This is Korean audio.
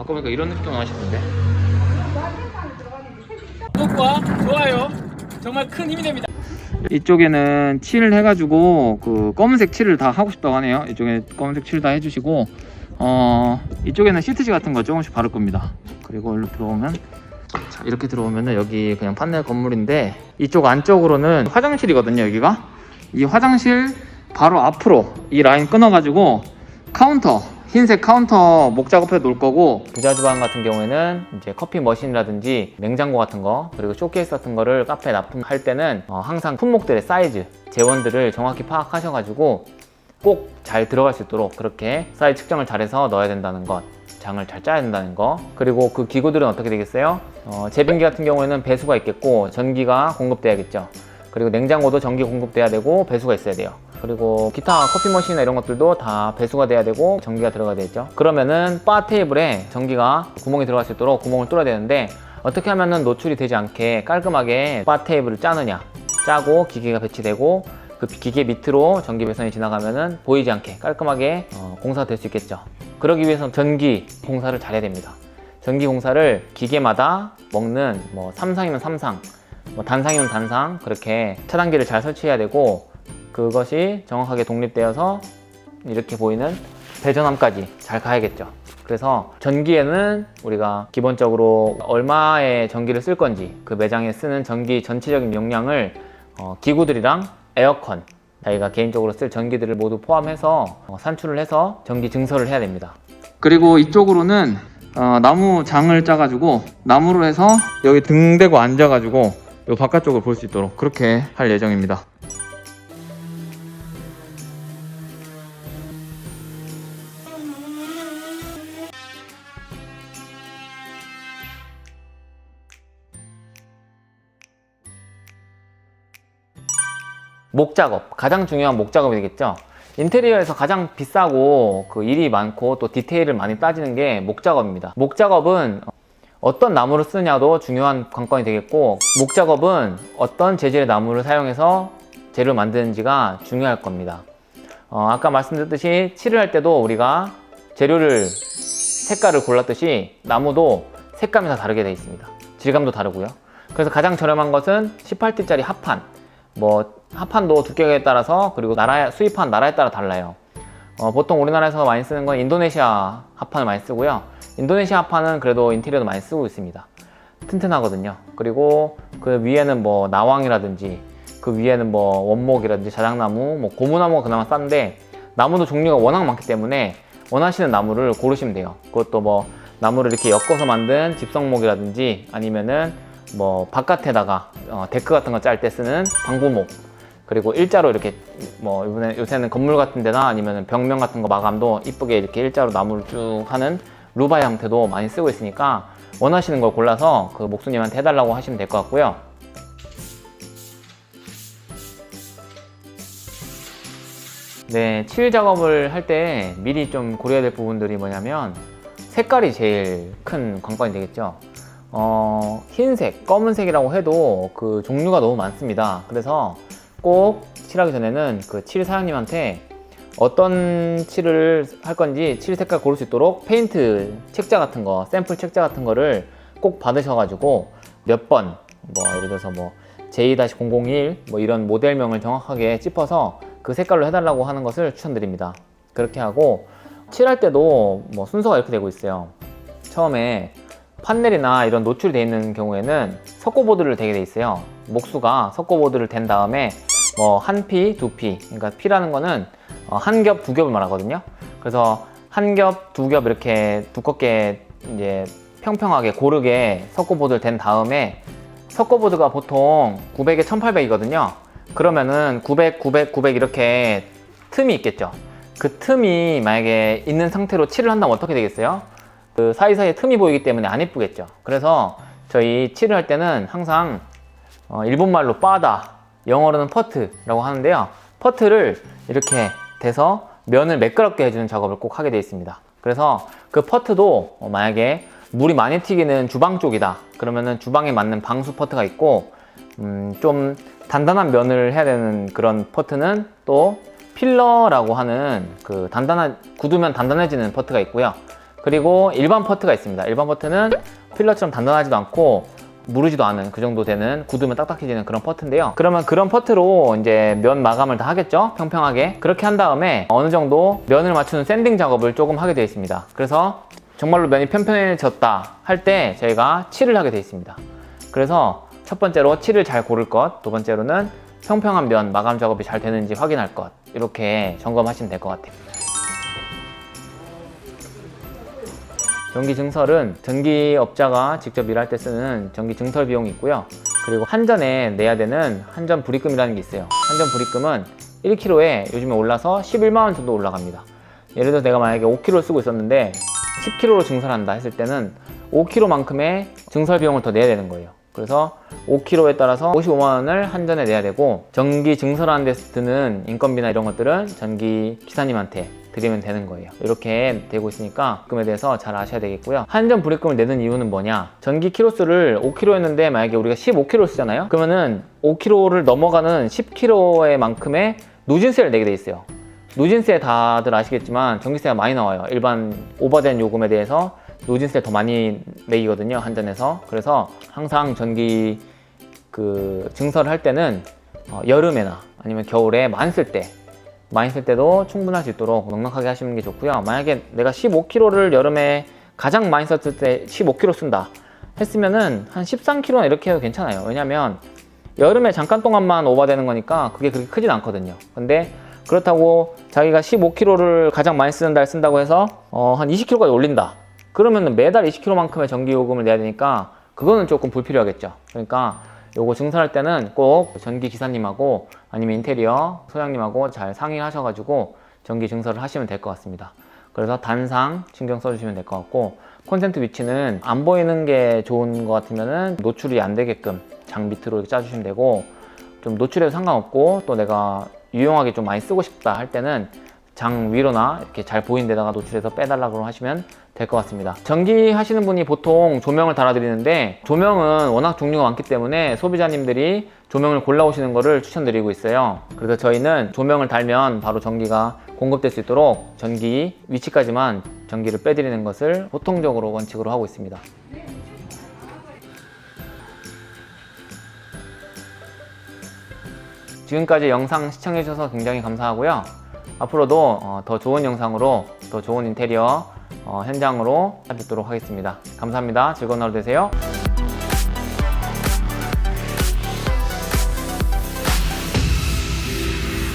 아까 보니까 이런 느낌 나시던데. 구독과 좋아요 정말 큰 힘이 됩니다. 이쪽에는 칠을 해가지고 그 검은색 칠을 다 하고 싶다고 하네요. 이쪽에 검은색 칠 다 해주시고 이쪽에는 시트지 같은 거 조금씩 바를 겁니다. 그리고 일로 들어오면, 자, 이렇게 들어오면은 여기 그냥 판넬 건물인데, 이쪽 안쪽으로는 화장실이거든요. 여기가 이 화장실 바로 앞으로 이 라인 끊어가지고 카운터, 흰색 카운터 목 작업해 놓을 거고, 부자 주방 같은 경우에는 이제 커피 머신이라든지 냉장고 같은 거, 그리고 쇼케이스 같은 거를 카페에 납품할 때는 항상 품목들의 사이즈, 재원들을 정확히 파악하셔가지고 꼭 잘 들어갈 수 있도록 그렇게 사이즈 측정을 잘해서 넣어야 된다는 것, 장을 잘 짜야 된다는 거. 그리고 그 기구들은 어떻게 되겠어요? 제빙기 같은 경우에는 배수가 있겠고 전기가 공급돼야겠죠. 그리고 냉장고도 전기 공급돼야 되고 배수가 있어야 돼요. 그리고 기타 커피 머신이나 이런 것들도 다 배수가 돼야 되고 전기가 들어가야 되겠죠. 그러면은 바 테이블에 전기가 구멍이 들어갈 수 있도록 구멍을 뚫어야 되는데, 어떻게 하면은 노출이 되지 않게 깔끔하게 바 테이블을 짜느냐, 짜고 기계가 배치되고 그 기계 밑으로 전기 배선이 지나가면은 보이지 않게 깔끔하게 공사가 될 수 있겠죠. 그러기 위해서는 전기 공사를 잘해야 됩니다. 전기 공사를 기계마다 먹는 뭐 삼상이면 삼상, 뭐 단상이면 단상, 그렇게 차단기를 잘 설치해야 되고, 그것이 정확하게 독립되어서 이렇게 보이는 배전함까지 잘 가야겠죠. 그래서 전기에는 우리가 기본적으로 얼마의 전기를 쓸 건지, 그 매장에 쓰는 전기 전체적인 용량을 기구들이랑 에어컨, 자기가 개인적으로 쓸 전기들을 모두 포함해서 산출을 해서 전기 증설을 해야 됩니다. 그리고 이쪽으로는 나무 장을 짜가지고 나무로 해서 여기 등 대고 앉아가지고 이 바깥쪽을 볼 수 있도록 그렇게 할 예정입니다. 목 작업, 가장 중요한 목 작업이 되겠죠. 인테리어에서 가장 비싸고 그 일이 많고 또 디테일을 많이 따지는 게 목 작업입니다. 목 작업은 어떤 나무를 쓰냐도 중요한 관건이 되겠고, 목 작업은 어떤 재질의 나무를 사용해서 재료를 만드는지가 중요할 겁니다. 아까 말씀드렸듯이 칠을 할 때도 우리가 재료를, 색깔을 골랐듯이 나무도 색감이 다 다르게 되어 있습니다. 질감도 다르고요. 그래서 가장 저렴한 것은 18T짜리 합판, 합판도 두께에 따라서, 그리고 수입한 나라에 따라 달라요. 보통 우리나라에서 많이 쓰는 건 인도네시아 합판을 많이 쓰고요. 인도네시아 합판은 그래도 인테리어도 많이 쓰고 있습니다. 튼튼하거든요. 그리고 그 위에는 뭐 나왕이라든지, 그 위에는 뭐 원목이라든지 자작나무, 뭐 고무나무가 그나마 싼데, 나무도 종류가 워낙 많기 때문에 원하시는 나무를 고르시면 돼요. 그것도 뭐 나무를 이렇게 엮어서 만든 집성목이라든지, 아니면은 뭐 바깥에다가 데크 같은 거 짤 때 쓰는 방부목, 그리고 일자로 이렇게 뭐 요새는 건물 같은 데나 아니면 벽면 같은 거 마감도 이쁘게 이렇게 일자로 나무를 쭉 하는 루바 형태도 많이 쓰고 있으니까 원하시는 걸 골라서 그 목수님한테 해달라고 하시면 될 것 같고요. 네, 칠 작업을 할 때 미리 좀 고려해야 될 부분들이 뭐냐면, 색깔이 제일 큰 관건이 되겠죠. 흰색, 검은색이라고 해도 그 종류가 너무 많습니다. 그래서 꼭 칠하기 전에는 그 칠 사장님한테 어떤 칠을 할 건지 칠 색깔 고를 수 있도록 페인트 책자 같은 거, 샘플 책자 같은 거를 꼭 받으셔가지고 몇 번, 예를 들어서 J-001 이런 모델명을 정확하게 짚어서 그 색깔로 해달라고 하는 것을 추천드립니다. 그렇게 하고, 칠할 때도 순서가 이렇게 되고 있어요. 처음에 판넬이나 이런 노출이 되어 있는 경우에는 석고보드를 대게 돼 있어요. 목수가 석고보드를 댄 다음에 한 피, 두 피, 그러니까 피라는 거는 한 겹, 두 겹을 말하거든요. 그래서 한 겹, 두 겹 이렇게 두껍게 이제 평평하게 고르게 석고보드를 댄 다음에, 석고보드가 보통 900에 1800이거든요. 그러면은 900, 900, 900 이렇게 틈이 있겠죠. 그 틈이 만약에 있는 상태로 칠을 한다면 어떻게 되겠어요? 그 사이사이에 틈이 보이기 때문에 안 예쁘겠죠. 그래서 저희 칠을 할 때는 항상 일본말로 빠다, 영어로는 퍼트라고 하는데요. 퍼트를 이렇게 대서 면을 매끄럽게 해주는 작업을 꼭 하게 되어 있습니다. 그래서 그 퍼트도 만약에 물이 많이 튀기는 주방 쪽이다 그러면은 주방에 맞는 방수 퍼트가 있고, 좀 단단한 면을 해야 되는 그런 퍼트는 또 필러라고 하는 그 굳으면 단단해지는 퍼트가 있고요. 그리고 일반 퍼트가 있습니다. 일반 퍼트는 필러처럼 단단하지도 않고 무르지도 않은 그 정도 되는, 굳으면 딱딱해지는 그런 퍼트인데요. 그러면 그런 퍼트로 이제 면 마감을 다 하겠죠? 평평하게. 그렇게 한 다음에 어느 정도 면을 맞추는 샌딩 작업을 조금 하게 되어 있습니다. 그래서 정말로 면이 편편해졌다 할 때 저희가 칠을 하게 되어 있습니다. 그래서 첫 번째로 칠을 잘 고를 것, 두 번째로는 평평한 면 마감 작업이 잘 되는지 확인할 것, 이렇게 점검하시면 될 것 같아요. 전기 증설은 전기업자가 직접 일할 때 쓰는 전기 증설 비용이 있고요. 그리고 한전에 내야 되는 한전 불입금이라는 게 있어요. 한전 불입금은 1kg에 요즘에 올라서 11만 원 정도 올라갑니다. 예를 들어 내가 만약에 5kg를 쓰고 있었는데 10kg로 증설한다 했을 때는 5kg만큼의 증설 비용을 더 내야 되는 거예요. 그래서 5kg에 따라서 55만 원을 한전에 내야 되고, 전기 증설하는 데 드는 인건비나 이런 것들은 전기 기사님한테 드리면 되는 거예요. 이렇게 되고 있으니까 금에 대해서 잘 아셔야 되겠고요. 한전 불입금을 내는 이유는 뭐냐, 전기 키로수를 5kg였는데 만약에 우리가 15kg 쓰잖아요. 그러면은 5kg를 넘어가는 10kg의 만큼의 누진세를 내게 돼 있어요. 누진세 다들 아시겠지만 전기세가 많이 나와요. 일반 오버된 요금에 대해서 누진세 더 많이 매기거든요, 한전에서. 그래서 항상 전기 증설을 할 때는 여름에나 아니면 겨울에 많이 쓸 때도 충분할 수 있도록 넉넉하게 하시는 게 좋고요. 만약에 내가 15kg를 여름에 가장 많이 썼을 때 15kg 쓴다 했으면은 한 13kg나 이렇게 해도 괜찮아요. 왜냐면 여름에 잠깐 동안만 오버되는 거니까 그게 그렇게 크진 않거든요. 근데 그렇다고 자기가 15kg를 가장 많이 쓰는 달 쓴다고 해서 한 20kg까지 올린다, 그러면 매달 20kg만큼의 전기요금을 내야 되니까 그거는 조금 불필요하겠죠. 그러니까 요거 증설할 때는 꼭 전기 기사님하고 아니면 인테리어 소장님하고 잘 상의하셔가지고 전기 증설을 하시면 될 것 같습니다. 그래서 단상 신경 써주시면 될 것 같고, 콘센트 위치는 안 보이는 게 좋은 것 같으면은 노출이 안 되게끔 장 밑으로 이렇게 짜주시면 되고, 좀 노출해도 상관없고 또 내가 유용하게 좀 많이 쓰고 싶다 할 때는 장 위로나 이렇게 잘 보이는 데다가 노출해서 빼달라고 하시면 될 것 같습니다. 전기 하시는 분이 보통 조명을 달아드리는데, 조명은 워낙 종류가 많기 때문에 소비자님들이 조명을 골라오시는 거를 추천드리고 있어요. 그래서 저희는 조명을 달면 바로 전기가 공급될 수 있도록 전기 위치까지만 전기를 빼드리는 것을 보통적으로 원칙으로 하고 있습니다. 지금까지 영상 시청해주셔서 굉장히 감사하고요. 앞으로도 더 좋은 영상으로, 더 좋은 인테리어 현장으로 찾도록 하겠습니다. 감사합니다. 즐거운 하루 되세요.